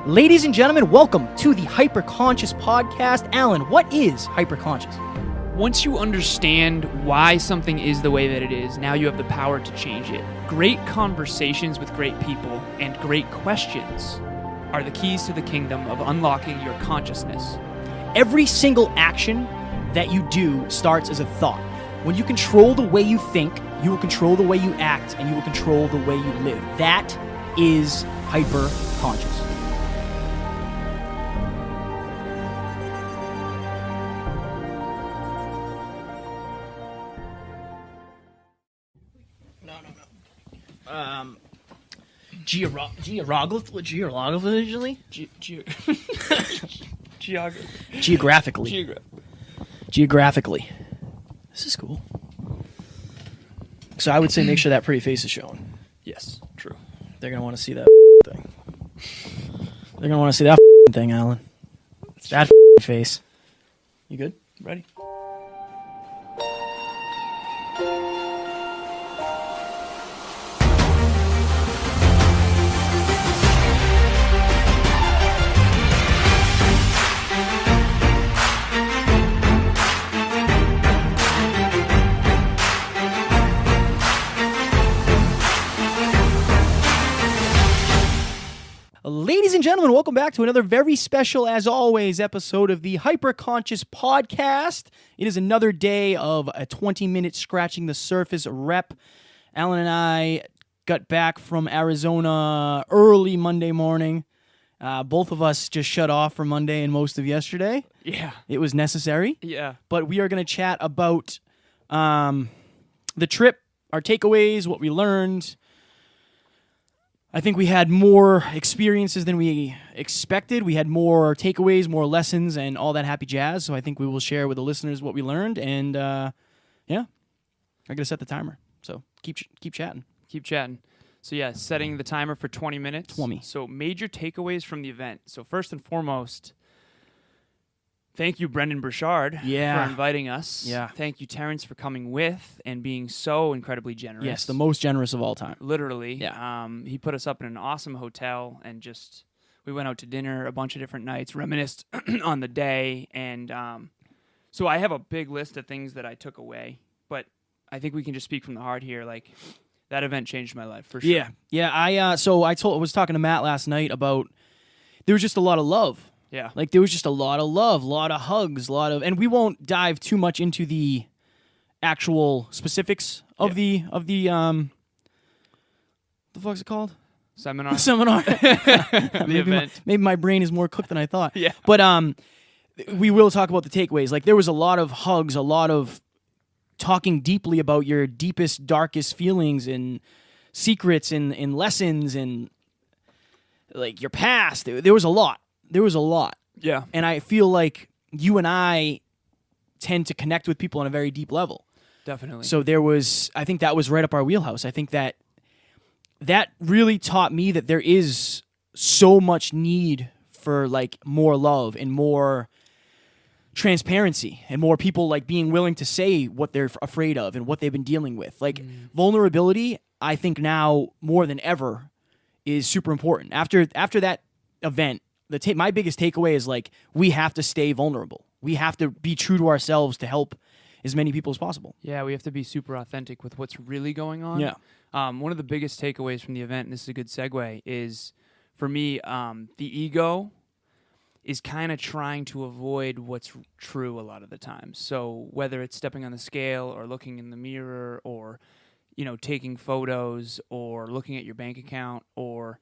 Ladies and gentlemen, welcome to the Hyperconscious Podcast. Alan, what is hyperconscious? Once you understand why something is the way that it is, now you have the power to change it. Great conversations with great people and great questions are the keys to the kingdom of unlocking your consciousness. Every single action that you do starts as a thought. When you control the way you think, you will control the way you act, and you will control the way you live. That is hyperconscious. Geographically? Geographically. This is cool. So I would say make sure that pretty face is showing. Yes, true. They're going to want to see that thing. They're going to want to see that thing, Alan. That face. You good? Ready? Ladies and gentlemen, welcome back to another very special, as always, episode of the Hyperconscious Podcast. It is another day of a 20-minute scratching the surface rep. Alan and I got back from Arizona early Monday morning. Both of us just shut off for Monday and most of yesterday. Yeah. It was necessary. Yeah. But we are going to chat about the trip, our takeaways, what we learned. I think we had more experiences than we expected. We had more takeaways, more lessons, and all that happy jazz. So I think we will share with the listeners what we learned. And yeah, I got to set the timer. So keep chatting. Keep chatting. So yeah, setting the timer for 20 minutes. 20. So major takeaways from the event. So first and foremost, thank you, Brendon Burchard, for inviting us. Yeah. Thank you, Terrence, for coming with and being so incredibly generous. Yes, the most generous of all time. Literally. Yeah. He put us up in an awesome hotel and we went out to dinner a bunch of different nights, reminisced on the day. And so I have a big list of things that I took away, but I think we can just speak from the heart here. Like, that event changed my life for sure. Yeah. Yeah. I was talking to Matt last night about there was just a lot of love. Yeah. Like, there was just a lot of love, a lot of hugs, and we won't dive too much into the actual specifics of the what the fuck's it called? Seminar. The event. Maybe my brain is more cooked than I thought. Yeah. But we will talk about the takeaways. Like, there was a lot of hugs, a lot of talking deeply about your deepest, darkest feelings and secrets and lessons and, like, your past. There was a lot. Yeah. And I feel like you and I tend to connect with people on a very deep level. Definitely. So I think that was right up our wheelhouse. I think that really taught me that there is so much need for, like, more love and more transparency and more people, like, being willing to say what they're afraid of and what they've been dealing with. Like, vulnerability, I think now more than ever, is super important. After that event, my biggest takeaway is, like, we have to stay vulnerable. We have to be true to ourselves to help as many people as possible. Yeah, we have to be super authentic with what's really going on. Yeah. One of the biggest takeaways from the event, and this is a good segue, is, for me, the ego is kind of trying to avoid what's true a lot of the time. So whether it's stepping on the scale or looking in the mirror or, taking photos or looking at your bank account, or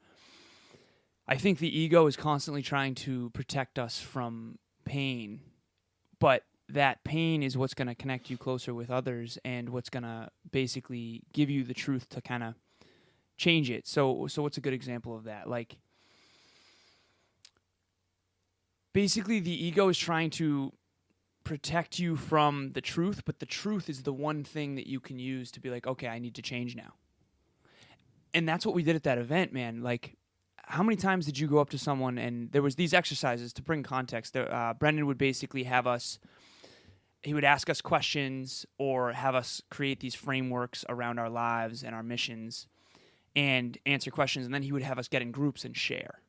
I think the ego is constantly trying to protect us from pain, but that pain is what's going to connect you closer with others and what's going to basically give you the truth to kind of change it. So what's a good example of that? Like, basically the ego is trying to protect you from the truth, but the truth is the one thing that you can use to be like, okay, I need to change now. And that's what we did at that event, man. Like, how many times did you go up to someone and there was these exercises to bring context? Brendon would basically he would ask us questions or have us create these frameworks around our lives and our missions and answer questions. And then he would have us get in groups and share.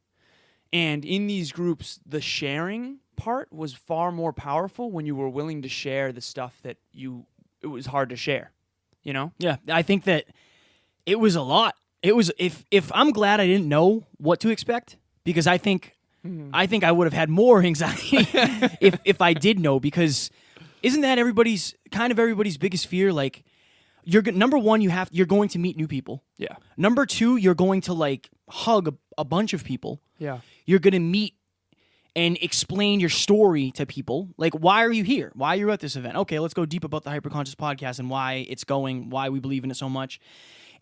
And in these groups, the sharing part was far more powerful when you were willing to share the stuff that it was hard to share, you know? Yeah, I think that it was a lot. It was if I'm glad I didn't know what to expect, because I think I would have had more anxiety if I did know, because isn't that everybody's biggest fear? Like, number one, you're going to meet new people. Yeah. Number two, you're going to like hug a bunch of people. Yeah. You're going to meet and explain your story to people. Like, why are you here? Why are you at this event? Okay, let's go deep about the Hyperconscious podcast and why it's going, why we believe in it so much.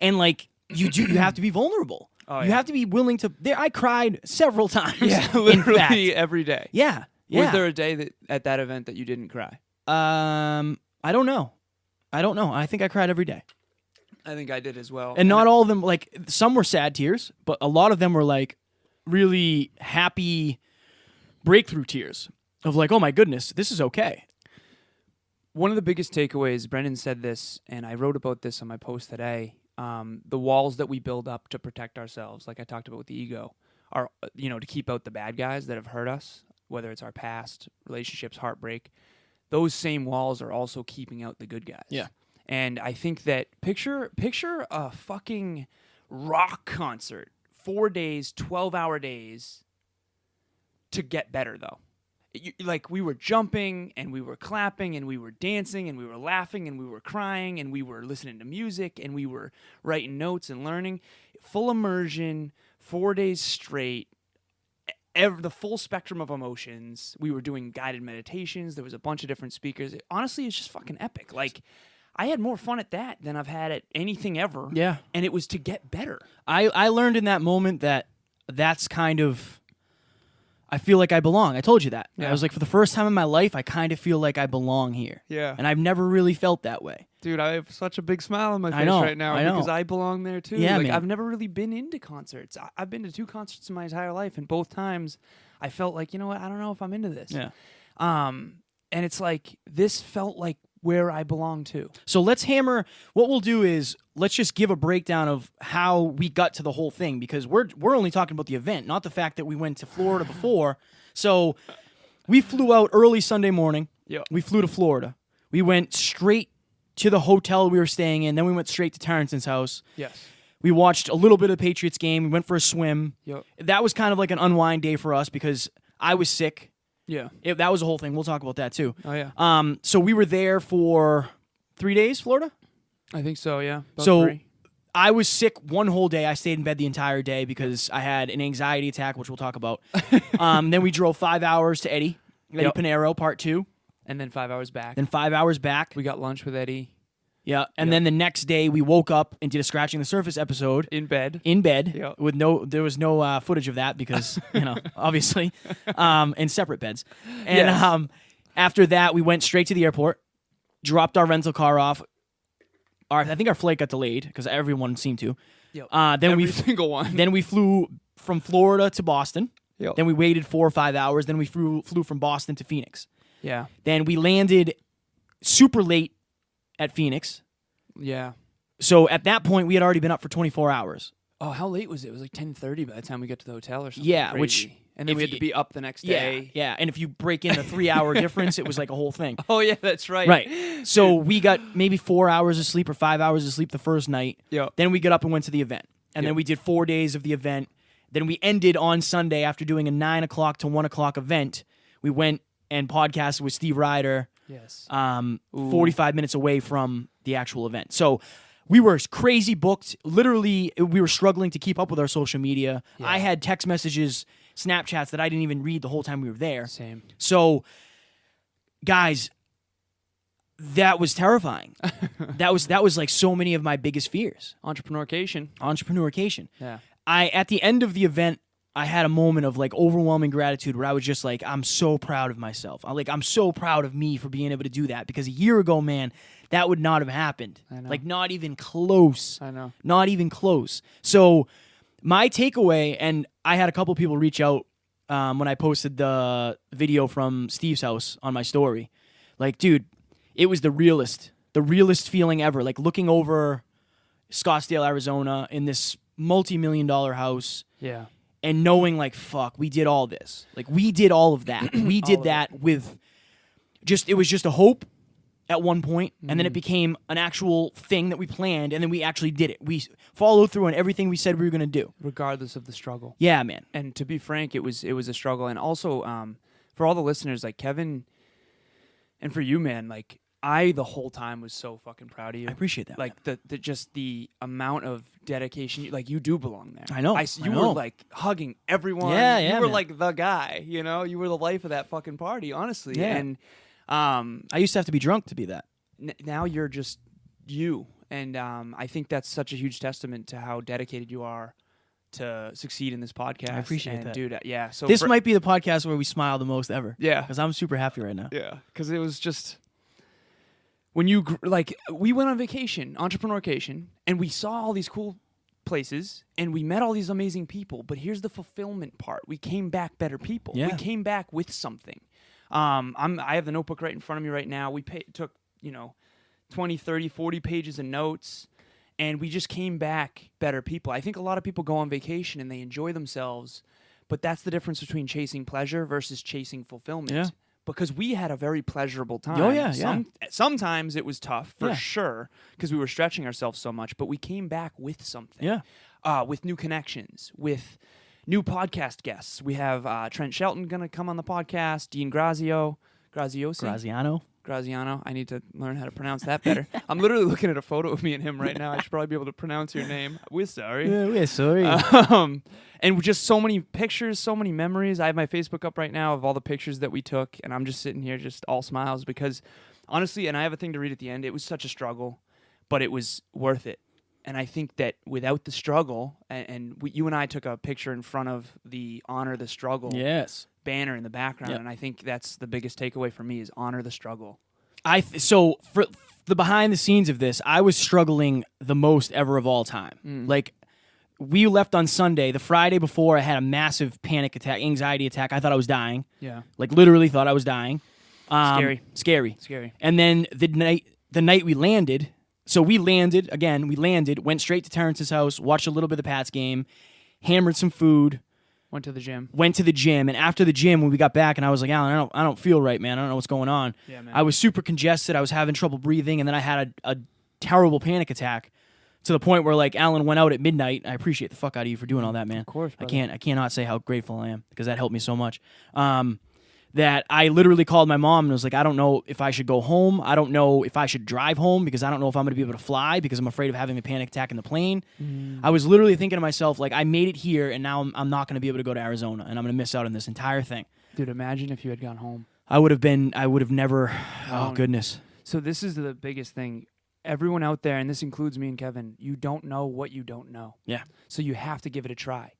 And like, you have to be vulnerable. Oh, you yeah. have to be willing to. I cried several times. Yeah, in fact. literally every day. Yeah. Was there a day at that event that you didn't cry? I don't know. I think I cried every day. I think I did as well. And not all of them, like, some were sad tears, but a lot of them were like really happy breakthrough tears of like, oh my goodness, this is okay. One of the biggest takeaways, Brendon said this, and I wrote about this on my post today, the walls that we build up to protect ourselves, like I talked about with the ego, are, to keep out the bad guys that have hurt us, whether it's our past, relationships, heartbreak. Those same walls are also keeping out the good guys. Yeah. And I think that picture a fucking rock concert, 4 days, 12-hour days to get better, though. Like, we were jumping and we were clapping and we were dancing and we were laughing and we were crying and we were listening to music and we were writing notes and learning. Full immersion, 4 days straight. The full spectrum of emotions. We were doing guided meditations. There was a bunch of different speakers. Honestly, it's just fucking epic. Like, I had more fun at that than I've had at anything ever. Yeah. And it was to get better. I learned in that moment that's kind of, I feel like I belong. I told you that. Yeah. I was like, for the first time in my life, I kind of feel like I belong here. Yeah. And I've never really felt that way. Dude, I have such a big smile on my face right now because I belong there too. Yeah, like, man. I've never really been into concerts. I've been to 2 concerts in my entire life, and both times I felt like, you know what, I don't know if I'm into this. Yeah. And it's like, this felt like where I belong to. So let's hammer. What we'll do is let's just give a breakdown of how we got to the whole thing, because we're only talking about the event, not the fact that we went to Florida before. So we flew out early Sunday morning. Yep. We flew to Florida. We went straight to the hotel we were staying in. Then we went straight to Terrence's house. Yes. We watched a little bit of the Patriots game. We went for a swim. Yep. That was kind of like an unwind day for us because I was sick. Yeah. That was a whole thing. We'll talk about that too. Oh, yeah. So we were there for 3 days, Florida? I think so, yeah. About So 3. I was sick one whole day. I stayed in bed the entire day because I had an anxiety attack, which we'll talk about. Then we drove 5 hours to Eddie Pinero, part 2. And then 5 hours back. Then 5 hours back. We got lunch with Eddie. Yeah, and then the next day we woke up and did a Scratching the Surface episode. In bed. Yep. There was no footage of that because, obviously, in separate beds. And Yes. After that, we went straight to the airport, dropped our rental car off. I think our flight got delayed because everyone seemed to. Yep. Then Every single one. Then we flew from Florida to Boston. Yep. Then we waited 4 or 5 hours. Then we flew from Boston to Phoenix. Yeah. Then we landed super late at Phoenix. Yeah. So at that point, we had already been up for 24 hours. Oh, how late was it? It was like 10:30 by the time we got to the hotel or something. Yeah, crazy. which and then if we had to be up the next day. Yeah. And if you break in the 3-hour difference, it was like a whole thing. Oh yeah, that's right. Right. So we got maybe 4 hours of sleep or 5 hours of sleep the first night. Yep. Then we got up and went to the event. And then we did 4 days of the event. Then we ended on Sunday after doing a 9 o'clock to 1 o'clock event. We went and podcasted with Steve Ryder. Yes. 45 minutes away from the actual event. So we were crazy booked. Literally, we were struggling to keep up with our social media. Yeah. I had text messages, Snapchats that I didn't even read the whole time we were there. Same. So, guys, that was terrifying. that was like so many of my biggest fears. Entrepreneurcation. Yeah. At the end of the event, I had a moment of like overwhelming gratitude where I was just like, I'm so proud of myself. I'm so proud of me for being able to do that, because a year ago, man, that would not have happened. I know. Like, not even close. I know. Not even close. So my takeaway, and I had a couple people reach out when I posted the video from Steve's house on my story. Like, dude, it was the realest feeling ever. Like, looking over Scottsdale, Arizona in this multi-million-dollar house. Yeah. and knowing like, fuck, we did all this. Like, we did all of that. We did that with it was just a hope at one point, and then it became an actual thing that we planned, and then we actually did it. We followed through on everything we said we were going to do. Regardless of the struggle. Yeah, man. And to be frank, it was a struggle. And also, for all the listeners, like Kevin, and for you, man, like, I the whole time was so fucking proud of you. I appreciate that. Like the amount of dedication. Like, you do belong there. I know. You were like hugging everyone. Yeah, you were man. like the guy. You know, you were the life of that fucking party. Honestly. Yeah. And I used to have to be drunk to be that. now you're just you. And I think that's such a huge testament to how dedicated you are to succeed in this podcast. I appreciate and that. Dude, yeah. So This might be the podcast where we smile the most ever. Yeah. Because I'm super happy right now. Yeah, because it was just when you we went on vacation, entrepreneurcation, and we saw all these cool places and we met all these amazing people. But here's the fulfillment part: we came back better people. Yeah. We came back with something. I have the notebook right in front of me right now. We took 20, 30, 40 pages of notes. And we just came back better people. I think a lot of people go on vacation and they enjoy themselves, but that's the difference between chasing pleasure versus chasing fulfillment. Yeah. Because we had a very pleasurable time. Oh, yeah. Sometimes it was tough, for Yeah. sure, because we were stretching ourselves so much, but we came back with something. Yeah. With new connections, with new podcast guests. We have Trent Shelton going to come on the podcast, Dean Graziano. I need to learn how to pronounce that better. I'm literally looking at a photo of me and him right now. I should probably be able to pronounce your name. We're sorry. Yeah, we're sorry. And just so many pictures, so many memories. I have my Facebook up right now of all the pictures that we took, and I'm just sitting here just all smiles because, honestly, and I have a thing to read at the end, it was such a struggle, but it was worth it. And I think that without the struggle, you and I took a picture in front of the Honor the Struggle Yes. banner in the background, Yep. and I think that's the biggest takeaway for me is honor the struggle. So for the behind the scenes of this, I was struggling the most ever of all time. Like, we left on Sunday. The Friday before, I had a massive panic attack, anxiety attack. I thought I was dying. Yeah. Like, literally thought I was dying. Scary. And then the night we landed. So we landed, went straight to Terrence's house, watched a little bit of the Pats game, hammered some food, Went to the gym. And after the gym, when we got back, and I was like, Alan, I don't feel right, man. I don't know what's going on. Yeah, man. I was super congested. I was having trouble breathing, and then I had a terrible panic attack to the point where, like, Alan went out at midnight. I appreciate the fuck out of you for doing all that, man. Of course, I brother. cannot say how grateful I am because that helped me so much. That I literally called my mom and was like, I don't know if I should go home. I don't know if I should drive home because I don't know if I'm going to be able to fly because I'm afraid of having a panic attack in the plane. I was literally thinking to myself, like, I made it here and now I'm not going to be able to go to Arizona and I'm going to miss out on this entire thing. Dude, imagine if you had gone home. I would have never, oh goodness. So this is the biggest thing. Everyone out there, and this includes me and Kevin, you don't know what you don't know. Yeah. So you have to give it a try.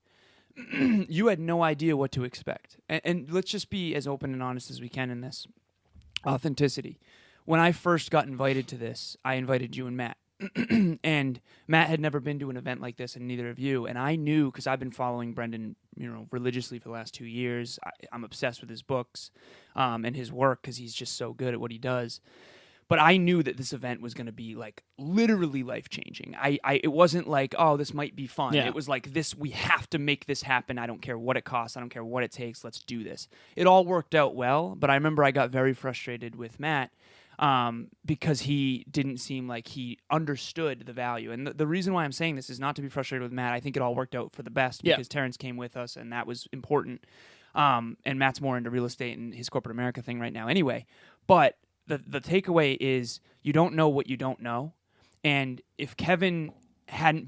You had no idea what to expect. And let's just be as open and honest as we can in this. Authenticity. When I first got invited to this, I invited you and Matt. And Matt had never been to an event like this, and neither of you. And I knew, because I've been following Brendon, religiously for the last 2 years. I'm obsessed with his books and his work because he's just so good at what he does. But I knew that this event was going to be, like, literally life-changing. It wasn't like, oh, this might be fun. Yeah. It was like, we have to make this happen. I don't care what it costs. I don't care what it takes. Let's do this. It all worked out well, but I remember I got very frustrated with Matt because he didn't seem like he understood the value. And the reason why I'm saying this is not to be frustrated with Matt. I think it all worked out for the best because Terrence came with us, and that was important. And Matt's more into real estate and his corporate America thing right now anyway. But the takeaway is you don't know what you don't know. And if Kevin had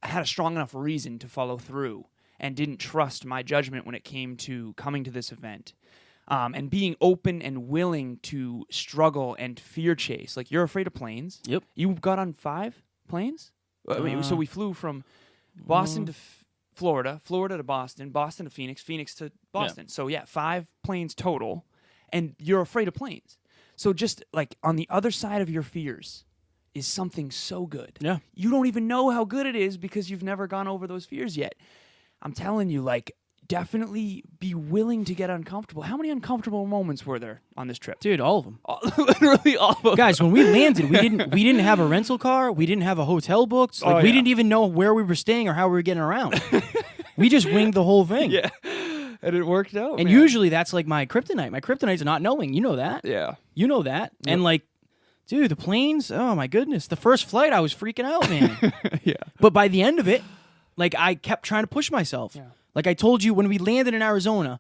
a strong enough reason to follow through and didn't trust my judgment when it came to coming to this event and being open and willing to struggle and fear chase, like, you're afraid of planes. Yep. You got on 5 planes? So we flew from Boston to Florida, Florida to Boston, Boston to Phoenix, Phoenix to Boston. Yeah. So 5 planes total, and you're afraid of planes. So just, like, on the other side of your fears is something so good. Yeah. You don't even know how good it is because you've never gone over those fears yet. I'm telling you, like, definitely be willing to get uncomfortable. How many uncomfortable moments were there on this trip? Dude, all of them. Literally all of them. Guys, when we landed, we didn't have a rental car. We didn't have a hotel booked. Like, we didn't even know where we were staying or how we were getting around. We just winged the whole thing. Yeah. And it worked out. And man. usually that's like my kryptonite. My kryptonite's not knowing. You know that. Yeah. You know that. Yep. And like, dude, the planes, oh my goodness. The first flight, I was freaking out, man. Yeah. But by the end of it, like I kept trying to push myself. Yeah. Like I told you when we landed in Arizona,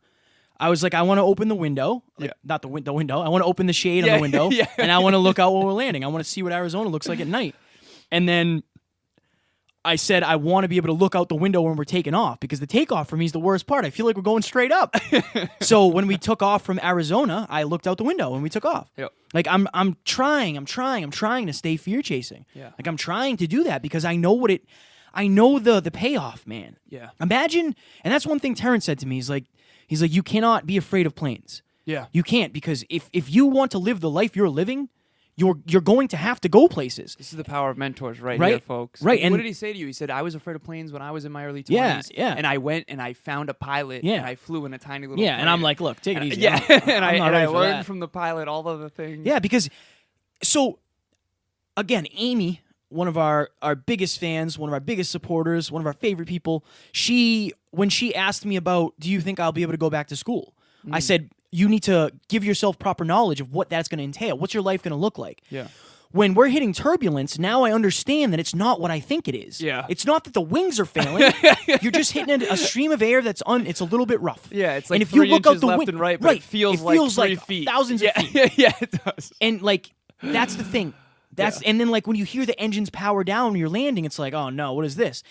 I was like, I want to open the window. Like, Yeah. Not the window. I want to open the shade on Yeah. the window. Yeah. And I want to look out while we're landing. I want to see what Arizona looks like at night. And then I said, I want to be able to look out the window when we're taking off because the takeoff for me is the worst part. I feel like we're going straight up. So when we took off from Arizona, I looked out the window when we took off. Yep. Like I'm trying to stay fear chasing. Yeah. Like I'm trying to do that because I know I know the payoff, man. Yeah. Imagine, and that's one thing Terrence said to me. He's like, you cannot be afraid of planes. Yeah. You can't because if you want to live the life you're living, you're going to have to go places. This is the power of mentors right Right? here, folks. Right, What and- did he say to you? He said, I was afraid of planes when I was in my early 20s. Yeah, yeah. And I went and I found a pilot. Yeah. And I flew in a tiny little Yeah, plane. and I'm like, look, take it And- easy. Yeah. I'm and not I ready for learned that. from the pilot all of the things. Yeah, because so again, Amy, one of our biggest fans, one of our biggest supporters, one of our favorite people, when she asked me about, do you think I'll be able to go back to school? I said, you need to give yourself proper knowledge of what that's going to entail. What's your life going to look like? Yeah. When we're hitting turbulence, now I understand that it's not what I think it is. Yeah. It's not that the wings are failing. You're just hitting a stream of air it's a little bit rough. Yeah, it's like and if you 3 look out inches the left wing, and right, but it feels like 3 feet. thousands yeah. of feet. Yeah, it does. And like that's the thing. And then like when you hear the engines power down when you're landing, it's like, oh no, what is this?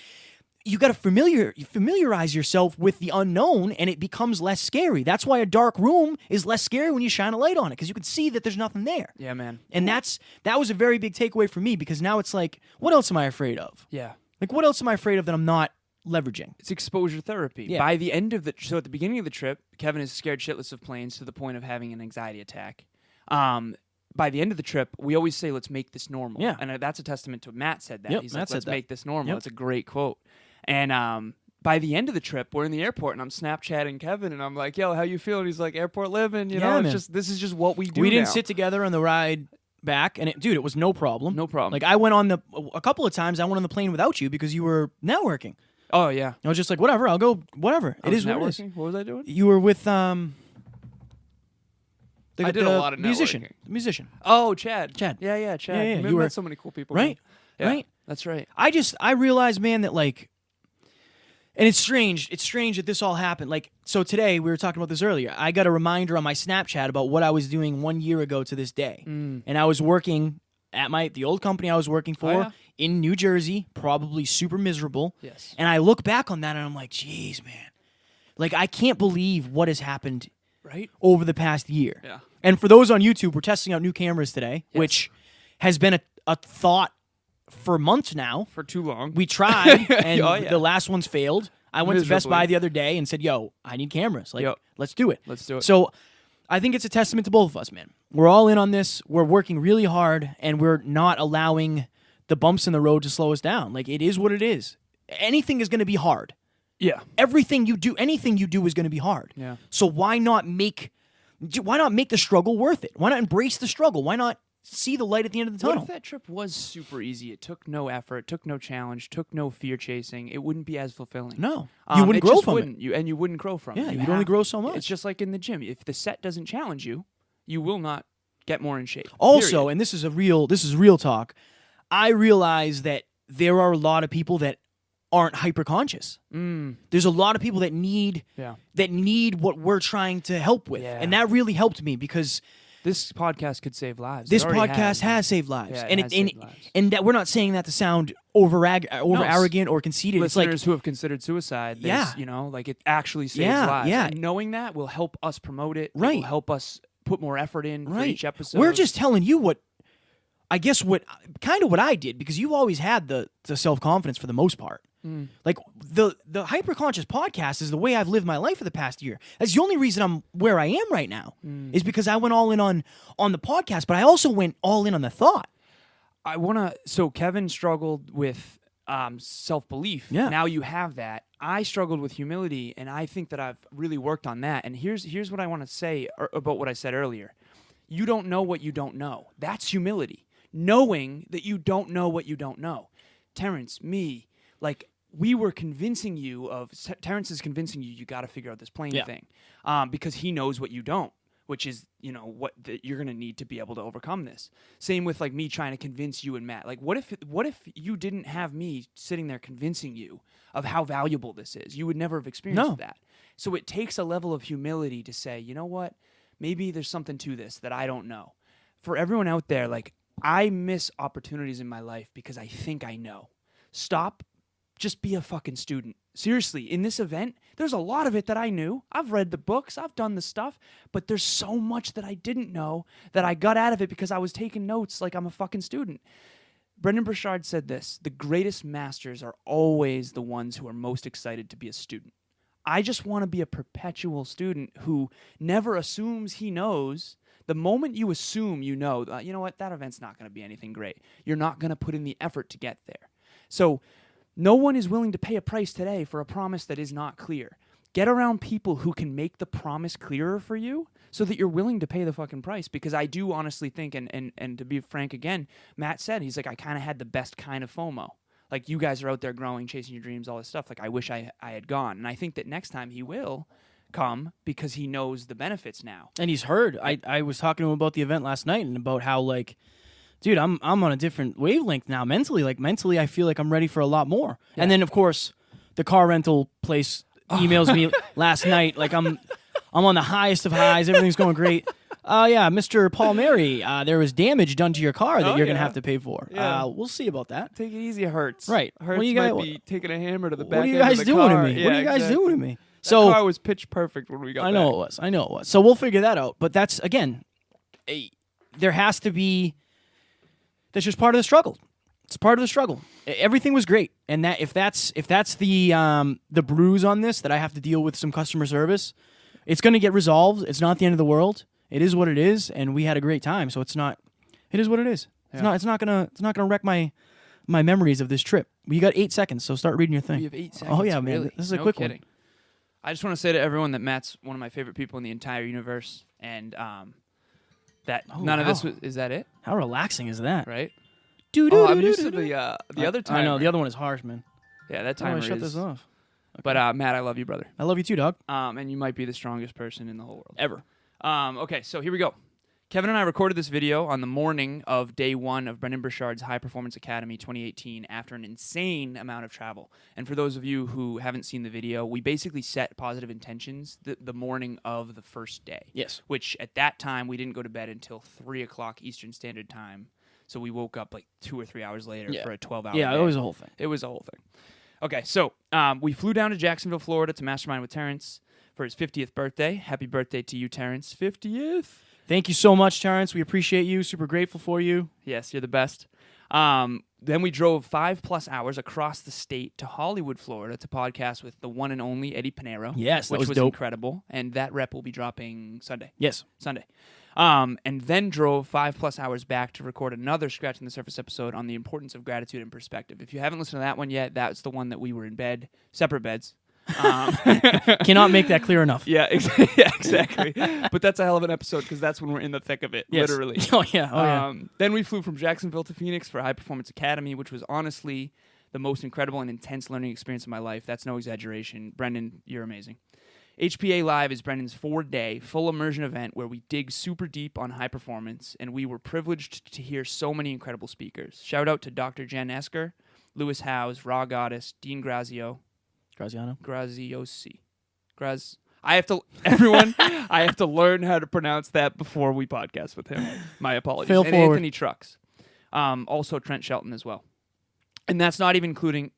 You got to familiarize yourself with the unknown, and it becomes less scary. That's why a dark room is less scary when you shine a light on it, because you can see that there's nothing there. Yeah, man. And that was a very big takeaway for me, because now it's like, what else am I afraid of? Yeah. Like, what else am I afraid of that I'm not leveraging? It's exposure therapy. Yeah. By the end of so at the beginning of the trip, Kevin is scared shitless of planes to the point of having an anxiety attack. By the end of the trip, we always say, let's make this normal. Yeah. And that's a testament to Matt said that. Yep, He's Matt like, said let's that. make this normal. Yep. It's a great quote. And by the end of the trip, we're in the airport, and I'm Snapchatting Kevin, and I'm like, yo, how you feeling? He's like, airport living. You know, man. this is just what we do We didn't now. sit together on the ride back, and it was no problem. No problem. Like, I went on a couple of times, I went on the plane without you because you were networking. Oh, yeah. I was just like, whatever, I'll go, whatever. I It was is what it is. networking? What was I doing? You were with I did a lot of musician. networking. The musician. Oh, Chad. Chad. Yeah, Chad. Yeah, yeah, We you met were- so many cool people. Right? Man. Yeah, Right? That's right. I realized, man, that like, and it's strange that this all happened. Like, so today, we were talking about this earlier, I got a reminder on my Snapchat about what I was doing 1 year ago to this day. And I was working at the old company I was working for yeah? in New Jersey, probably super miserable. Yes. And I look back on that and I'm like, geez, man. Like, I can't believe what has happened Right? over the past year. Yeah. And for those on YouTube, we're testing out new cameras today, which has been a thought for months now. For too long. We tried, and Oh, yeah. the last one's failed. I went to Best Miserably. Buy the other day and said, yo, I need cameras. Like, Yep. let's do it. Let's do it. So I think it's a testament to both of us, man. We're all in on this. We're working really hard, and we're not allowing the bumps in the road to slow us down. Like, it is what it is. Anything is going to be hard. Yeah. Anything you do is going to be hard. Yeah. So why not make the struggle worth it? Why not embrace the struggle? Why not see the light at the end of the What tunnel? if that trip was super easy? It took no effort, took no challenge, took no fear chasing. It wouldn't be as fulfilling. No. You wouldn't it grow just from wouldn't. You wouldn't grow from Yeah, it. you'd only grow so much. It's just like in the gym. If the set doesn't challenge you, you will not get more in shape. Also, period. and this is real talk, I realize that there are a lot of people that aren't hyper conscious. There's a lot of people that need what we're trying to help with. Yeah. And that really helped me because This podcast could save lives. this It already podcast has saved lives. Yeah, it and has saved lives. and that we're not saying that to sound over arrogant or conceited. It's Listeners like who have considered suicide, Yeah. like it actually saves Yeah, lives. yeah. And knowing that will help us promote it. It Right. will help us put more effort in for right. each episode. We're just telling you what I did, because you've always had the self-confidence for the most part. Like the Hyperconscious podcast is the way I've lived my life for the past year. That's the only reason I'm where I am right now is because I went all in on the podcast, but I also went all in on the thought. So Kevin struggled with self-belief. Yeah. Now you have that. I struggled with humility, and I think that I've really worked on that. And here's what I want to say about what I said earlier. You don't know what you don't know. That's humility. Knowing that you don't know what you don't know. Terrence, me, like we were convincing you Terrence is convincing you got to figure out this plane thing, because he knows what you don't, which is, what you're going to need to be able to overcome this. Same with like me trying to convince you and Matt. Like, what if you didn't have me sitting there convincing you of how valuable this is? You would never have experienced that. So it takes a level of humility to say, you know what? Maybe there's something to this that I don't know. For everyone out there, like, I miss opportunities in my life because I think I know. Stop. Just be a fucking student. Seriously, in this event, there's a lot of it that I knew. I've read the books. I've done the stuff. But there's so much that I didn't know that I got out of it because I was taking notes like I'm a fucking student. Brendon Burchard said this: the greatest masters are always the ones who are most excited to be a student. I just want to be a perpetual student who never assumes he knows. The moment you assume you know, you know what, that event's not going to be anything great. You're not going to put in the effort to get there. So no one is willing to pay a price today for a promise that is not clear. Get around people who can make the promise clearer for you so that you're willing to pay the fucking price. Because I do honestly think, and to be frank again, Matt said, he's like, I kind of had the best kind of FOMO. Like, you guys are out there growing, chasing your dreams, all this stuff. Like, I wish I had gone. And I think that next time he will come because he knows the benefits now. And he's heard. I was talking to him about the event last night and about how, like, dude, I'm on a different wavelength now mentally. Like, mentally, I feel like I'm ready for a lot more. Yeah. And then, of course, the car rental place emails me last night. Like, I'm on the highest of highs. Everything's going great. Yeah, Mr. Paul Mary, there was damage done to your car that you're going to have to pay for. Yeah. We'll see about that. Take it easy, Hertz. Right. Hertz might be taking a hammer to the back end of the car. What are you guys doing to me? Yeah, what are you guys doing to me? So, that car was pitch perfect when we got back. I know it was. So we'll figure that out. But that's, again, there has to be... That's just part of the struggle. It's part of the struggle. Everything was great, and that if that's the bruise on this that I have to deal with some customer service, it's going to get resolved. It's not the end of the world. It is what it is, and we had a great time. So it's not. It is what it is. Yeah. It's not gonna wreck my memories of this trip. You got 8 seconds, so start reading your thing. We have 8 seconds. Oh yeah, man. Really? This is a quick one. I just want to say to everyone that Matt's one of my favorite people in the entire universe, and that none of this was, is that it? How relaxing is that? Right? I'm used to the other timer. I know, the other one is harsh, man. Yeah, that timer shut this off. Okay. But Matt, I love you, brother. I love you too, dog. And you might be the strongest person in the whole world. Ever. Okay, so here we go. Kevin and I recorded this video on the morning of day 1 of Brendon Burchard's High Performance Academy 2018 after an insane amount of travel. And for those of you who haven't seen the video, we basically set positive intentions the morning of the first day. Yes. Which at that time, we didn't go to bed until 3 o'clock Eastern Standard Time. So we woke up like 2 or 3 hours later for a 12-hour day. Yeah, it was a whole thing. It was a whole thing. Okay, so we flew down to Jacksonville, Florida to mastermind with Terrence for his 50th birthday. Happy birthday to you, Terrence. 50th. Thank you so much, Terrence. We appreciate you. Super grateful for you. Yes, you're the best. Then we drove 5+ hours across the state to Hollywood, Florida to podcast with the one and only Eddie Pinero. Yes, that which was dope. Incredible. And that rep will be dropping Sunday. Yes. Sunday. And then drove 5+ hours back to record another Scratching the Surface episode on the importance of gratitude and perspective. If you haven't listened to that one yet, that's the one that we were in bed, separate beds. Cannot make that clear enough. Yeah, exactly. But that's a hell of an episode because that's when we're in the thick of it, yes. literally. Oh, yeah. Then we flew from Jacksonville to Phoenix for High Performance Academy, which was honestly the most incredible and intense learning experience of my life. That's no exaggeration. Brendon, you're amazing. HPA Live is Brendon's 4-day full immersion event where we dig super deep on high performance, and we were privileged to hear so many incredible speakers. Shout out to Dr. Jen Esker, Lewis Howes, Raw Goddess, Dean Graziosi. I have to learn how to pronounce that before we podcast with him. My apologies. Fail and forward. Anthony Trucks. Also Trent Shelton as well. And that's not even including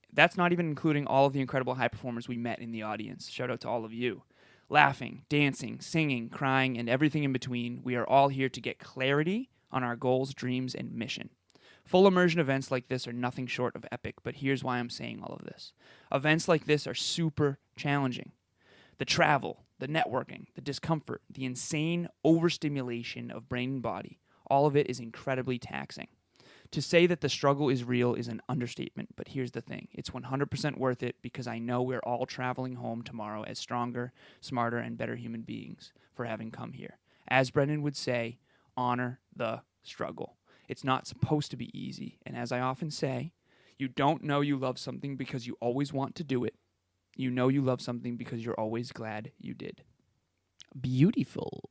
all of the incredible high performers we met in the audience. Shout out to all of you. Laughing, dancing, singing, crying, and everything in between. We are all here to get clarity on our goals, dreams, and mission. Full immersion events like this are nothing short of epic, but here's why I'm saying all of this. Events like this are super challenging. The travel, the networking, the discomfort, the insane overstimulation of brain and body, all of it is incredibly taxing. To say that the struggle is real is an understatement, but here's the thing. It's 100% worth it because I know we're all traveling home tomorrow as stronger, smarter, and better human beings for having come here. As Brendon would say, honor the struggle. It's not supposed to be easy, and as I often say, You don't know you love something because you always want to do it. You know you love something because you're always glad you did. Beautiful.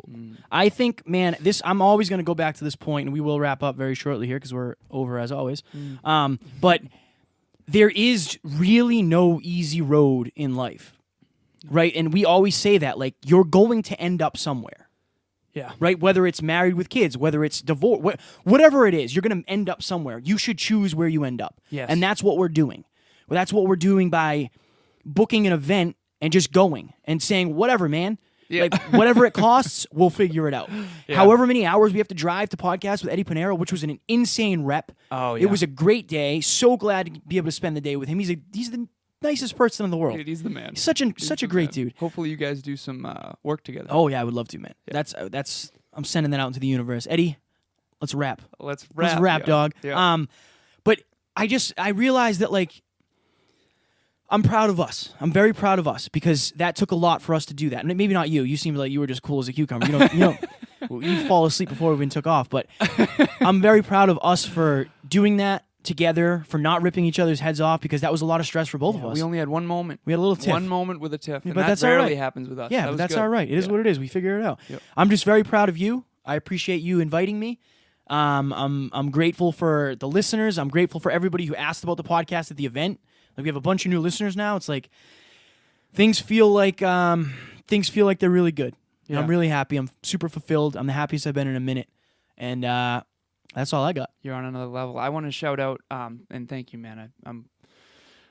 I think, man, I'm always going to go back to this point, and we will wrap up very shortly here because we're over as always. But there is really no easy road in life, right? And we always say that, like, you're going to end up somewhere. Yeah. Right? Whether it's married with kids, whether it's divorce, whatever it is, you're going to end up somewhere. You should choose where you end up. Yes. And that's what we're doing. Well, that's what we're doing by booking an event and just going and saying, whatever, man. Yeah. Like, whatever it costs, we'll figure it out. Yeah. However many hours we have to drive to podcast with Eddie Panero, which was an insane rep. Oh, yeah. It was a great day. So glad to be able to spend the day with him. He's the nicest person in the world. Dude, he's the man. He's such a great dude. Hopefully you guys do some work together. Oh, yeah, I would love to, man. Yeah. That's I'm sending that out into the universe. Eddie, let's wrap. Let's wrap, yeah. Dog. Yeah. But I realized that, like, I'm proud of us. I'm very proud of us because that took a lot for us to do that. And maybe not you. You seemed like you were just cool as a cucumber. You fall asleep before we even took off. But I'm very proud of us for doing that together, for not ripping each other's heads off, because that was a lot of stress for both of us. We only had one moment. We had a little tiff. One moment with a tiff. And but that that's all rarely right. happens with us. Yeah, but that's all right. It is what it is. We figure it out. Yep. I'm just very proud of you. I appreciate you inviting me. I'm grateful for the listeners. I'm grateful for everybody who asked about the podcast at the event. Like, we have a bunch of new listeners now. It's like things feel like they're really good. Yeah. I'm really happy. I'm super fulfilled. I'm the happiest I've been in a minute, and that's all I got. You're on another level. I want to shout out and thank you, man. I'm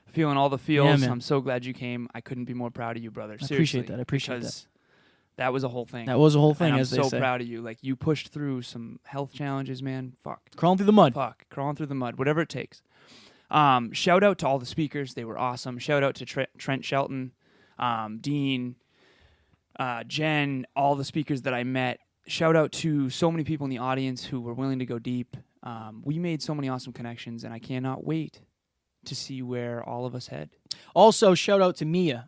feeling all the feels. Yeah, man. I'm so glad you came. I couldn't be more proud of you, brother. I Seriously, appreciate that. I appreciate because that was a whole thing. That was a whole thing, and I'm as they so say. proud of you. Like, you pushed through some health challenges, man. Fuck. Crawling through the mud. Crawling through the mud. Whatever it takes. Shout out to all the speakers. They were awesome. Shout out to Trent Shelton, Dean, Jen, all the speakers that I met. Shout out to so many people in the audience who were willing to go deep. We made so many awesome connections, and I cannot wait to see where all of us head. Also, shout out to Mia.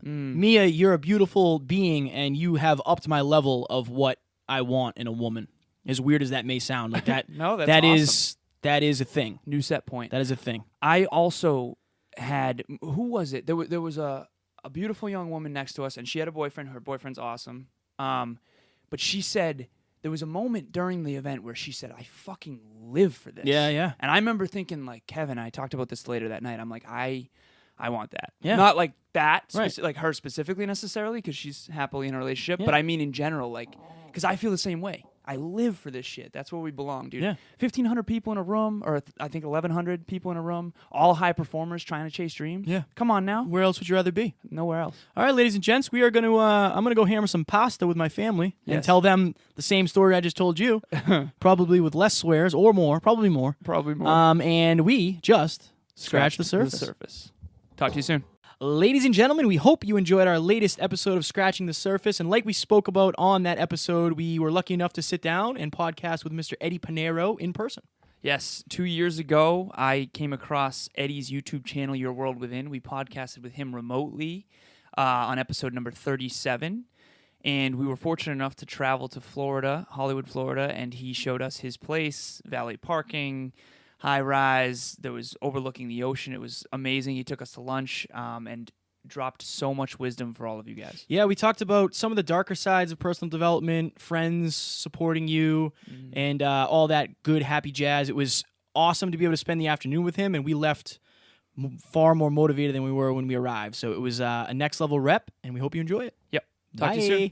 Mia, you're a beautiful being, and you have upped my level of what I want in a woman. As weird as that may sound, like that. No, that's that awesome. That is a thing. New set point. That is a thing. I also had, who was it? There was a beautiful young woman next to us, and she had a boyfriend. Her boyfriend's awesome. But she said, there was a moment during the event where she said, I fucking live for this. Yeah, yeah. And I remember thinking, like, Kevin, I talked about this later that night. I'm like, I want that. Yeah. Not like that, Right. like her specifically necessarily, because she's happily in a relationship. Yeah. But I mean in general, like, because I feel the same way. I live for this shit. That's where we belong, dude. Yeah. 1,500 people in a room, or I think 1,100 people in a room, all high performers trying to chase dreams. Yeah. Come on now. Where else would you rather be? Nowhere else. All right, ladies and gents, we are going to. I'm going to go hammer some pasta with my family and Yes. tell them the same story I just told you, probably with less swears or more, probably more. Probably more. And we just scratch the surface. Talk to you soon. Ladies and gentlemen, we hope you enjoyed our latest episode of Scratching the Surface. And like we spoke about on that episode, we were lucky enough to sit down and podcast with Mr. Eddie Panero in person. Yes, 2 years ago, I came across Eddie's YouTube channel, Your World Within. We podcasted with him remotely on episode number 37. And we were fortunate enough to travel to Florida, Hollywood, Florida, and he showed us his place, valet parking, high rise. There was overlooking the ocean. It was amazing. He took us to lunch and dropped so much wisdom for all of you guys. Yeah, we talked about some of the darker sides of personal development, friends supporting you, and all that good, happy jazz. It was awesome to be able to spend the afternoon with him, and we left far more motivated than we were when we arrived. So it was a next level rep, and we hope you enjoy it. Yep. Talk Bye. to you soon.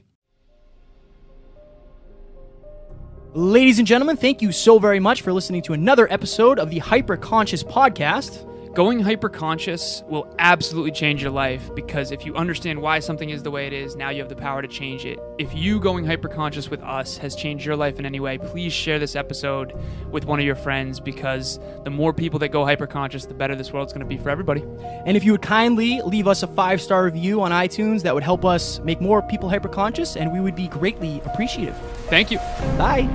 Ladies and gentlemen, thank you so very much for listening to another episode of the Hyper Conscious Podcast. Going hyper-conscious will absolutely change your life, because if you understand why something is the way it is, now you have the power to change it. If you going hyper-conscious with us has changed your life in any way, please share this episode with one of your friends, because the more people that go hyper-conscious, the better this world's going to be for everybody. And if you would kindly leave us a 5-star review on iTunes, that would help us make more people hyper conscious, and we would be greatly appreciative. Thank you. Bye.